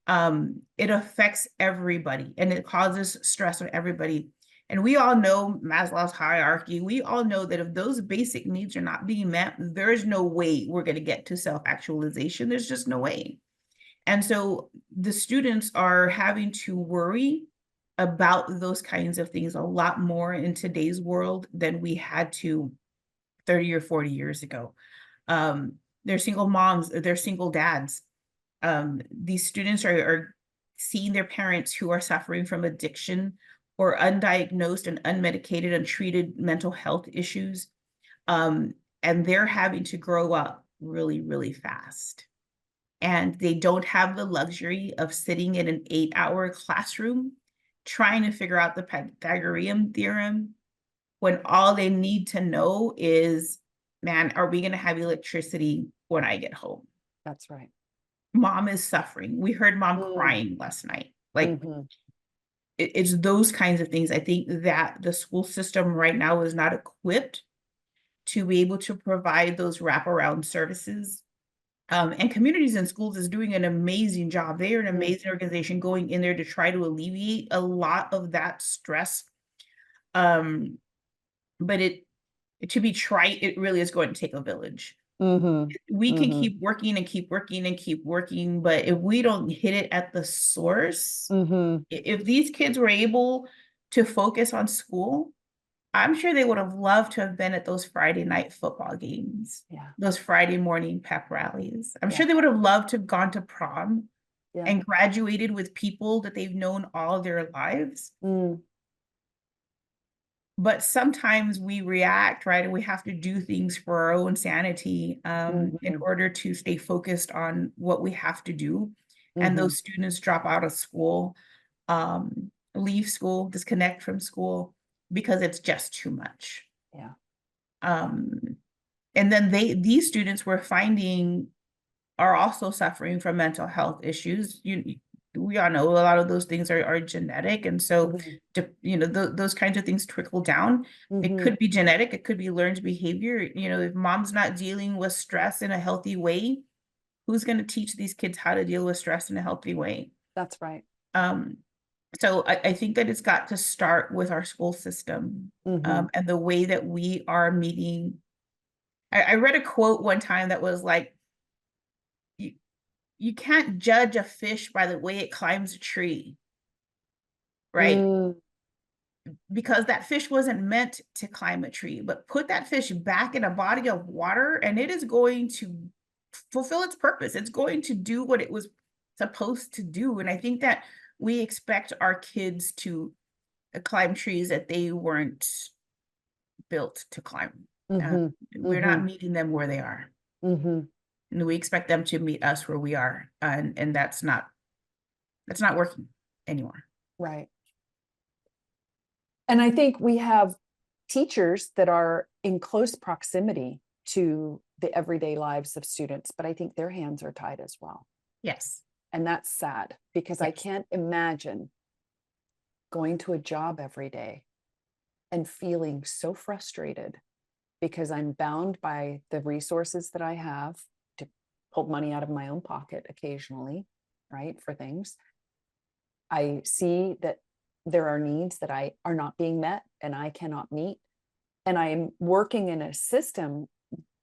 It affects everybody and it causes stress on everybody. And we all know Maslow's hierarchy. We all know that if those basic needs are not being met, there's no way we're going to get to self-actualization. There's just no way. And so the students are having to worry about those kinds of things a lot more in today's world than we had to 30 or 40 years ago. They're single moms, they're single dads. These students are seeing their parents who are suffering from addiction or undiagnosed and unmedicated, untreated mental health issues. And they're having to grow up really, really fast. And they don't have the luxury of sitting in an 8-hour classroom trying to figure out the Pythagorean theorem when all they need to know is, man, are we going to have electricity when I get home? That's right. Mom is suffering. We heard mom crying last night. Like, it's those kinds of things. I think that the school system right now is not equipped to be able to provide those wraparound services. And Communities in Schools is doing an amazing job. They are an amazing organization going in there to try to alleviate a lot of that stress. But to be trite, it really is going to take a village. We can keep working and keep working and keep working, but if we don't hit it at the source, if these kids were able to focus on school, I'm sure they would have loved to have been at those Friday night football games, those Friday morning pep rallies. I'm sure they would have loved to have gone to prom and graduated with people that they've known all their lives. But sometimes we react, right? And we have to do things for our own sanity in order to stay focused on what we have to do. And those students drop out of school, leave school, disconnect from school because it's just too much. And then these students we're finding are also suffering from mental health issues. We all know a lot of those things are genetic. And so, those kinds of things trickle down. It could be genetic. It could be learned behavior. If mom's not dealing with stress in a healthy way, who's going to teach these kids how to deal with stress in a healthy way? That's right. So I think that it's got to start with our school system and the way that we are meeting. I read a quote one time that was like, you can't judge a fish by the way it climbs a tree, right? Because that fish wasn't meant to climb a tree, but put that fish back in a body of water and it is going to fulfill its purpose. It's going to do what it was supposed to do. And I think that we expect our kids to climb trees that they weren't built to climb. We're not meeting them where they are. And we expect them to meet us where we are. And that's not working anymore. Right. And I think we have teachers that are in close proximity to the everyday lives of students, but I think their hands are tied as well. Yes. And that's sad because I can't imagine going to a job every day and feeling so frustrated because I'm bound by the resources that I have to pull money out of my own pocket occasionally, right, for things. I see that there are needs that are not being met and I cannot meet. And I am working in a system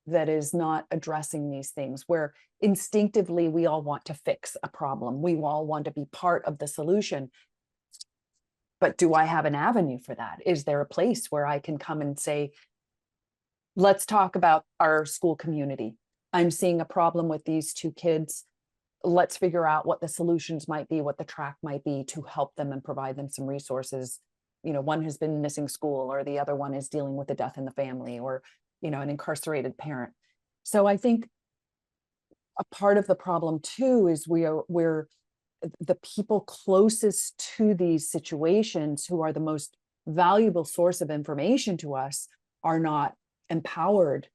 that is not addressing these things, where instinctively we all want to fix a problem. We all want to be part of the solution. But do I have an avenue for that? Is there a place where I can come and say, let's talk about our school community. I'm seeing a problem with these two kids. Let's figure out what the solutions might be, what the track might be to help them and provide them some resources. One has been missing school, or the other one is dealing with a death in the family, or an incarcerated parent. So I think a part of the problem too is we're the people closest to these situations, who are the most valuable source of information to us, are not empowered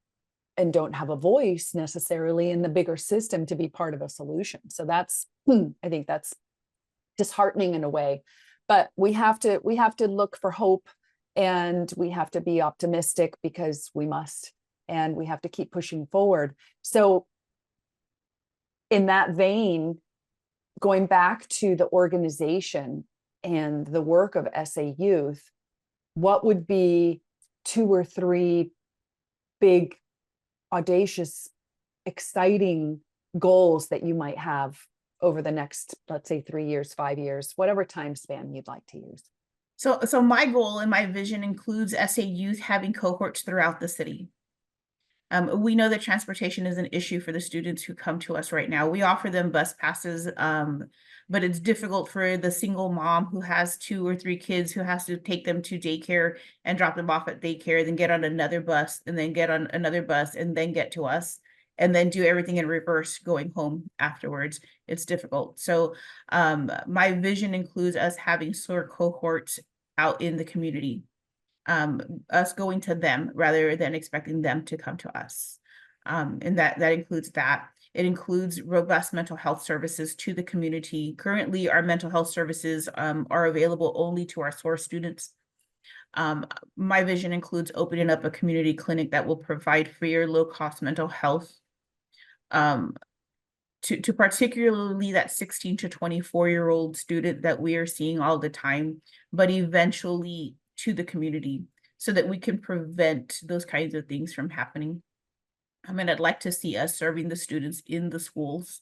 and don't have a voice necessarily in the bigger system to be part of a solution. So that's, I think that's disheartening in a way, but we have to look for hope, and we have to be optimistic because we must, and we have to keep pushing forward. So in that vein, going back to the organization and the work of SA Youth, what would be 2 or 3 big, audacious, exciting goals that you might have over the next, let's say, 3 years, 5 years, whatever time span you'd like to use? So my goal and my vision includes SA Youth having cohorts throughout the city. We know that transportation is an issue for the students who come to us right now. We offer them bus passes, but it's difficult for the single mom who has 2 or 3 kids, who has to take them to daycare and drop them off at daycare, then get on another bus, and then get on another bus, and then get to us, and then do everything in reverse going home afterwards. It's difficult. So my vision includes us having sort of cohorts out in the community, us going to them rather than expecting them to come to us. And that includes that. It includes robust mental health services to the community. Currently, our mental health services are available only to our source students. My vision includes opening up a community clinic that will provide free or low-cost mental health to particularly that 16 to 24-year-old student that we are seeing all the time, but eventually to the community, so that we can prevent those kinds of things from happening. I'd like to see us serving the students in the schools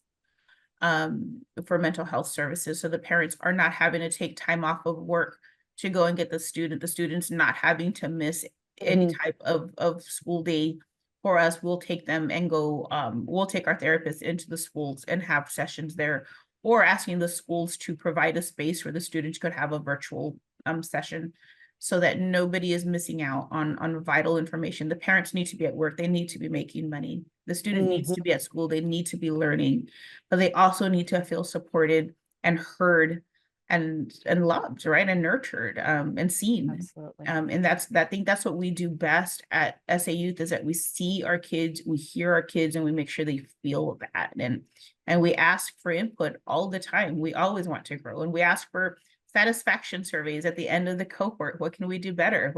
for mental health services, so the parents are not having to take time off of work to go and get the students not having to miss any type of school day. For us, we'll take them and go, we'll take our therapists into the schools and have sessions there, or asking the schools to provide a space where the students could have a virtual session, so that nobody is missing out on vital information. The parents need to be at work. They need to be making money. The student needs to be at school. They need to be learning, but they also need to feel supported and heard and loved, right? And nurtured, and seen. Absolutely. And I think that's what we do best at SA Youth, is that we see our kids, we hear our kids, and we make sure they feel that. And we ask for input all the time. We always want to grow, and we ask for satisfaction surveys at the end of the cohort. What can we do better?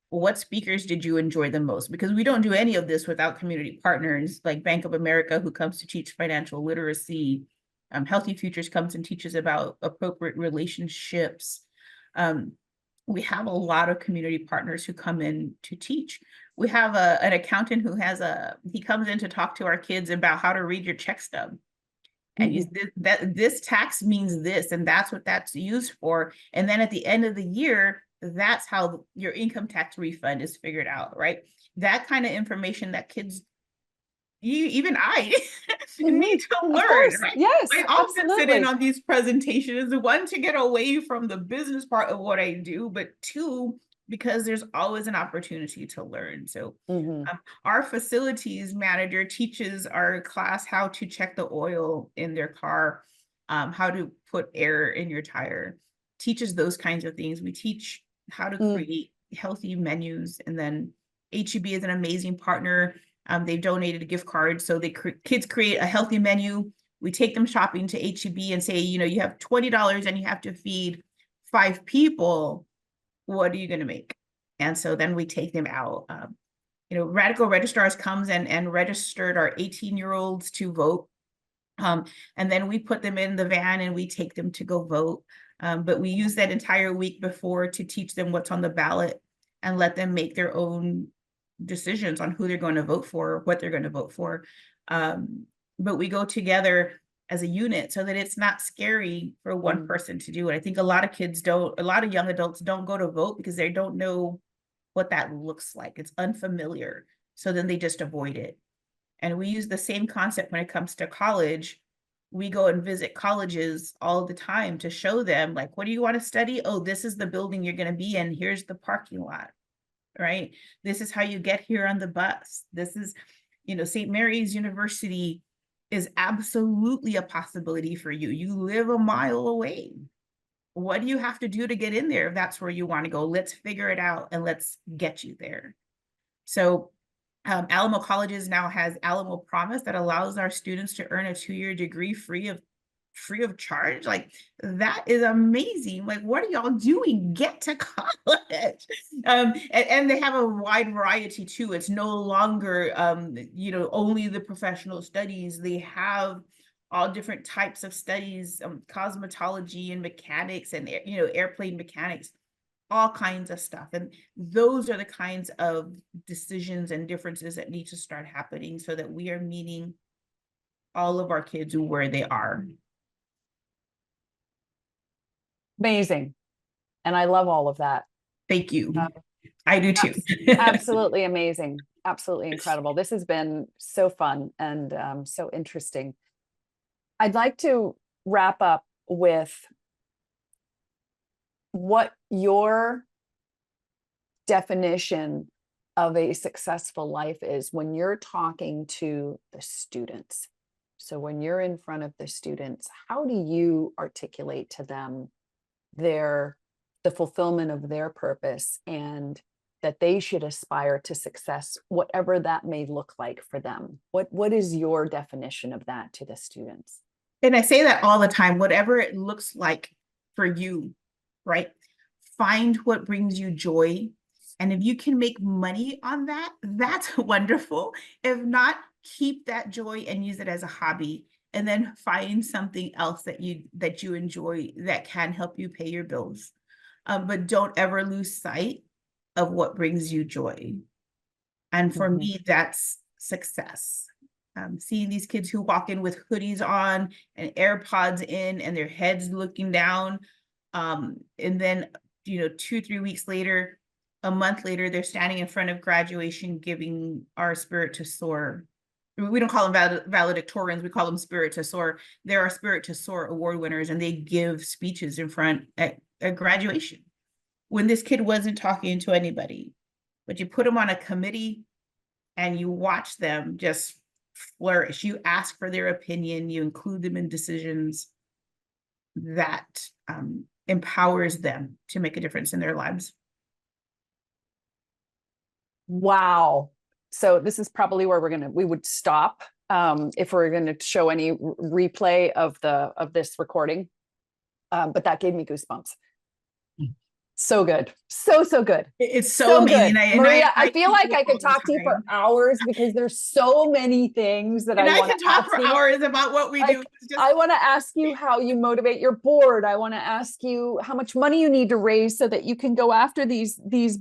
What speakers did you enjoy the most? Because we don't do any of this without community partners like Bank of America, who comes to teach financial literacy. Healthy Futures comes and teaches about appropriate relationships. We have a lot of community partners who come in to teach. We have an accountant who he comes in to talk to our kids about how to read your check stub. And this tax means this, and that's what that's used for. And then at the end of the year, that's how your income tax refund is figured out, right? That kind of information that kids, even I need to Of learn, course. right? Yes, I often sit in absolutely. on these presentations, one, to get away from the business part of what I do, but two, because there's always an opportunity to learn. So our facilities manager teaches our class how to check the oil in their car, how to put air in your tire, teaches those kinds of things. We teach how to create healthy menus. And then HEB is an amazing partner. They've donated a gift card, so kids create a healthy menu. We take them shopping to HEB and say, you have $20 and you have to feed 5 people. What are you going to make? And so then we take them out. Radical Registrars comes and registered our 18-year-olds to vote. And then we put them in the van and we take them to go vote. But we use that entire week before to teach them what's on the ballot and let them make their own decisions on who they're going to vote for, what they're going to vote for. But we go together as a unit so that it's not scary for one person to do it. I think a lot of young adults don't go to vote because they don't know what that looks like. It's unfamiliar. So then they just avoid it. And we use the same concept when it comes to college. We go and visit colleges all the time to show them, like, what do you want to study? Oh, this is the building you're going to be in. Here's the parking lot, right? This is how you get here on the bus. This is, St. Mary's University is absolutely a possibility for you. You live a mile away. What do you have to do to get in there if that's where you want to go? Let's figure it out and let's get you there. So Alamo Colleges now has Alamo Promise that allows our students to earn a 2-year degree free of free of charge. Like, that is amazing. Like, what are y'all doing? Get to college. And they have a wide variety too. It's no longer, only the professional studies. They have all different types of studies, cosmetology and mechanics and, airplane mechanics, all kinds of stuff. And those are the kinds of decisions and differences that need to start happening so that we are meeting all of our kids where they are. Amazing. And I love all of that. Thank you. I do too. Absolutely amazing. Absolutely incredible. This has been so fun and so interesting. I'd like to wrap up with what your definition of a successful life is when you're talking to the students. So when you're in front of the students, how do you articulate to them the fulfillment of their purpose and that they should aspire to success, whatever that may look like for them? What is your definition of that to the students? And I say that all the time, whatever it looks like for you, right? Find what brings you joy. And if you can make money on that, that's wonderful. If not, keep that joy and use it as a hobby. And then find something else that you enjoy that can help you pay your bills. But don't ever lose sight of what brings you joy. And for me, that's success. Seeing these kids who walk in with hoodies on and AirPods in and their heads looking down. And then, 2-3 weeks later, a month later, they're standing in front of graduation, giving our Spirit to Soar. We don't call them valedictorians, we call them Spirit to Soar. They're our Spirit to Soar award winners, and they give speeches in front at graduation. When this kid wasn't talking to anybody, but you put them on a committee and you watch them just flourish. You ask for their opinion, you include them in decisions that empowers them to make a difference in their lives. Wow. So this is probably where we would stop if we're going to show any replay of this recording. But that gave me goosebumps. So good. So good. It's so amazing. Maria, I feel like I could talk to you for hours because there's so many things that I want to talk for hours about what we do. I want to ask you how you motivate your board. I want to ask you how much money you need to raise so that you can go after these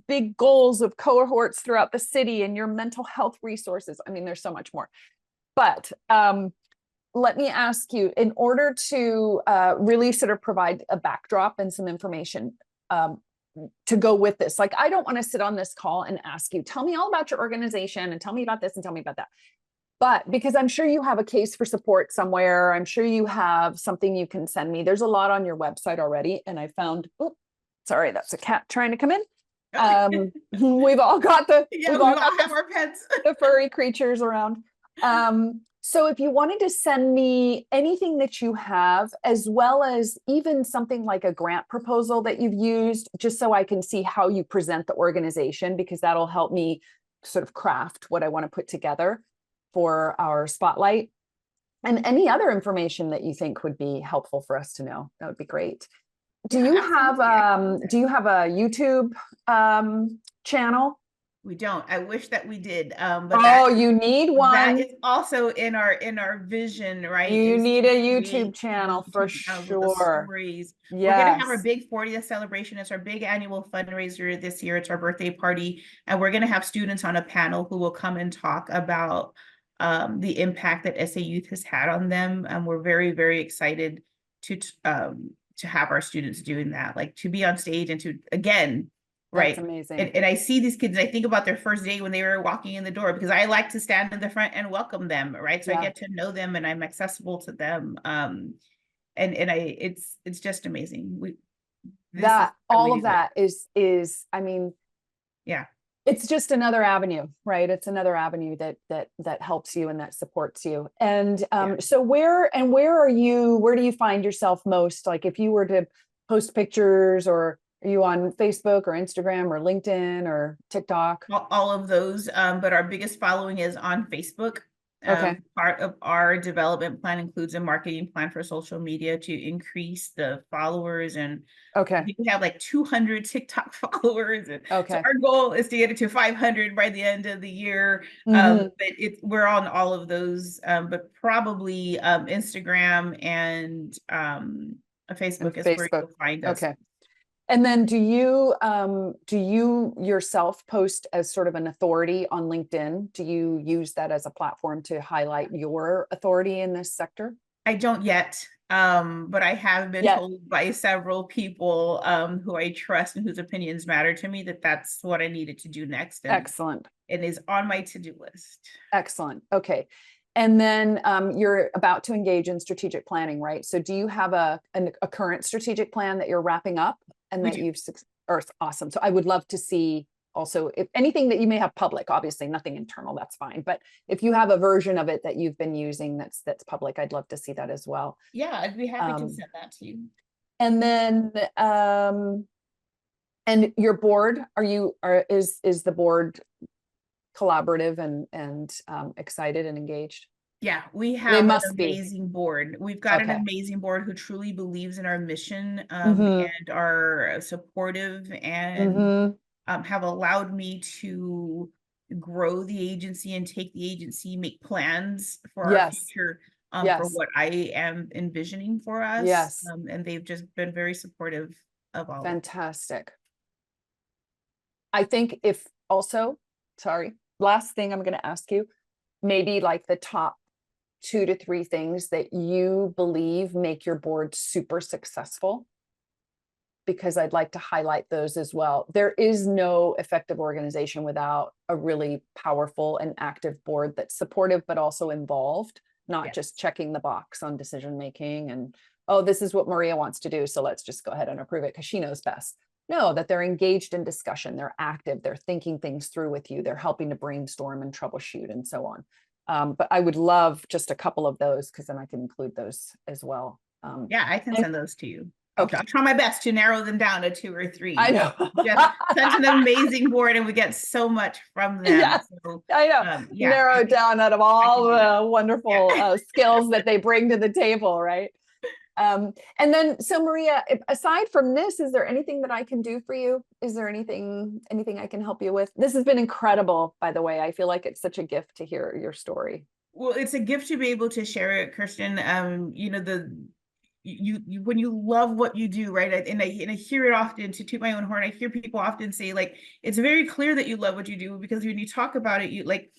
big goals of cohorts throughout the city and your mental health resources. I mean, there's so much more. But let me ask you, in order to really sort of provide a backdrop and some information to go with this. Like, I don't want to sit on this call and ask you, tell me all about your organization and tell me about this and tell me about that. But because I'm sure you have a case for support somewhere, I'm sure you have something you can send me. There's a lot on your website already. And I found, sorry, that's a cat trying to come in. We've all got we all have our pets, the furry creatures around. So if you wanted to send me anything that you have, as well as even something like a grant proposal that you've used, just so I can see how you present the organization, because that'll help me sort of craft what I want to put together for our spotlight, and any other information that you think would be helpful for us to know, that would be great. Do you have a YouTube channel? We don't. I wish that we did. But you need one. That is also in our vision, right? You need a YouTube channel for sure. Stories. Yes. We're gonna have our big 40th celebration. It's our big annual fundraiser this year. It's our birthday party, and we're gonna have students on a panel who will come and talk about the impact that SA Youth has had on them. And we're very, very excited to have our students doing that, like to be on stage and to, again, right. That's amazing. And I see these kids, and I think about their first day when they were walking in the door, because I like to stand in the front and welcome them, right? So I get to know them and I'm accessible to them. It's just amazing. All of that is, I mean, yeah, it's just another avenue, right? It's another avenue that helps you and that supports you. And so where do you find yourself most? Like, if you were to post pictures, or are you on Facebook or Instagram or LinkedIn or TikTok? All of those, but our biggest following is on Facebook. Okay. Part of our development plan includes a marketing plan for social media to increase the followers, and I Okay. think we have like 200 TikTok followers. And so Okay. our goal is to get it to 500 by the end of the year. Hmm. But we're on all of those, but probably Instagram and And Facebook is where Facebook. you'll find us. Okay. And then do you yourself post as sort of an authority on LinkedIn? Do you use that as a platform to highlight your authority in this sector? I don't yet, but I have been Yeah. told by several people who I trust and whose opinions matter to me that that's what I needed to do next, and Excellent. it is on my to-do list. Excellent. Okay. And then you're about to engage in strategic planning, right? So do you have a current strategic plan that you're wrapping up and We that do. you've, or awesome. So I would love to see also if anything that you may have public, obviously nothing internal, that's fine. But if you have a version of it that you've been using that's public, I'd love to see that as well. Yeah, I'd be happy to send that to you. And then and your board, is the board collaborative and excited and engaged? Yeah, we They have an must be. amazing board. We've got an Okay. amazing board who truly believes in our mission, Mm-hmm. and are supportive, and Mm-hmm. have allowed me to grow the agency and take the agency, make plans for our Yes. future, for Yes. what I am envisioning for us. Yes. And they've just been very supportive of all of it. Fantastic. I think if also, sorry, last thing I'm going to ask you, maybe like the top 2 to 3 things that you believe make your board super successful, because I'd like to highlight those as well. There is no effective organization without a really powerful and active board that's supportive, but also involved, not Yes. just checking the box on decision making and, oh, this is what Maria wants to do, so let's just go ahead and approve it because she knows best. No, that they're engaged in discussion, they're active, they're thinking things through with you, they're helping to brainstorm and troubleshoot and so on. But I would love just a couple of those because then I can include those as well. Yeah, I can send those to you. Okay. I'll try my best to narrow them down to 2 or 3. I know. Just such an amazing board, and we get so much from them. Yes, So, I know. yeah, Narrow it down out of all the wonderful Yeah. skills that they bring to the table, right? And then, so Maria, aside from this, is there anything that I can do for you? Is there anything I can help you with? This has been incredible, by the way. I feel like it's such a gift to hear your story. Well, it's a gift to be able to share it, Kirsten. You know, you when you love what you do, right? And I hear it often, to toot my own horn. I hear people often say, like, it's very clear that you love what you do, because when you talk about it, you like,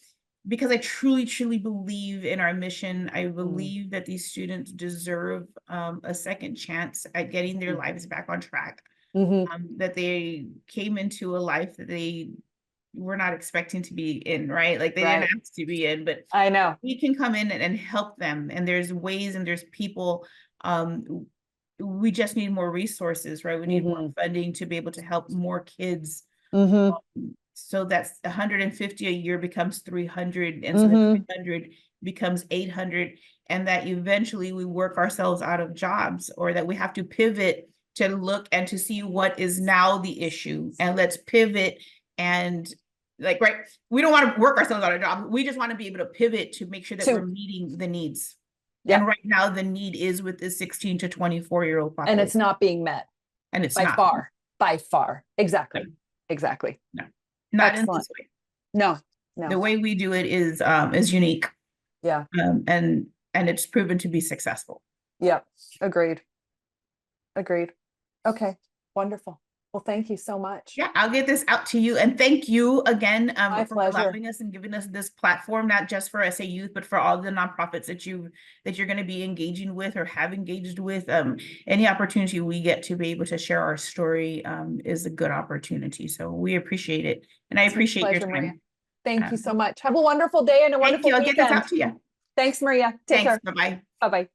because I truly, truly believe in our mission. I believe that these students deserve a second chance at getting their lives back on track. That they came into a life that they were not expecting to be in, right? Like they didn't ask to be in, but I know. we can come in and help them. And there's ways and there's people. We just need more resources, right? We need more funding to be able to help more kids. So that's 150 a year becomes 300, and so 300 becomes 800, and that eventually we work ourselves out of jobs, or that we have to pivot to look and to see what is now the issue, and let's pivot. And like, right, we don't want to work ourselves out of jobs. We just want to be able to pivot to make sure that we're meeting the needs. Yeah. And right now the need is with the 16 to 24-year-old population. And it's not being met. And it's by far. Exactly. No. Exactly. No. Not Excellent. in this way. No. The way we do it is unique. Yeah. And it's proven to be successful. Yeah. Agreed. Okay. Wonderful. Well, thank you so much. Yeah, I'll get this out to you. And thank you again for pleasure. allowing us and giving us this platform, not just for SA Youth, but for all the nonprofits that you're going to be engaging with or have engaged with. Any opportunity we get to be able to share our story is a good opportunity. So we appreciate it. And I appreciate your time. Maria. Thank you so much. Have a wonderful day and a wonderful weekend. I'll get this out to you. Thanks, Maria. Take care. Bye-bye. Bye-bye.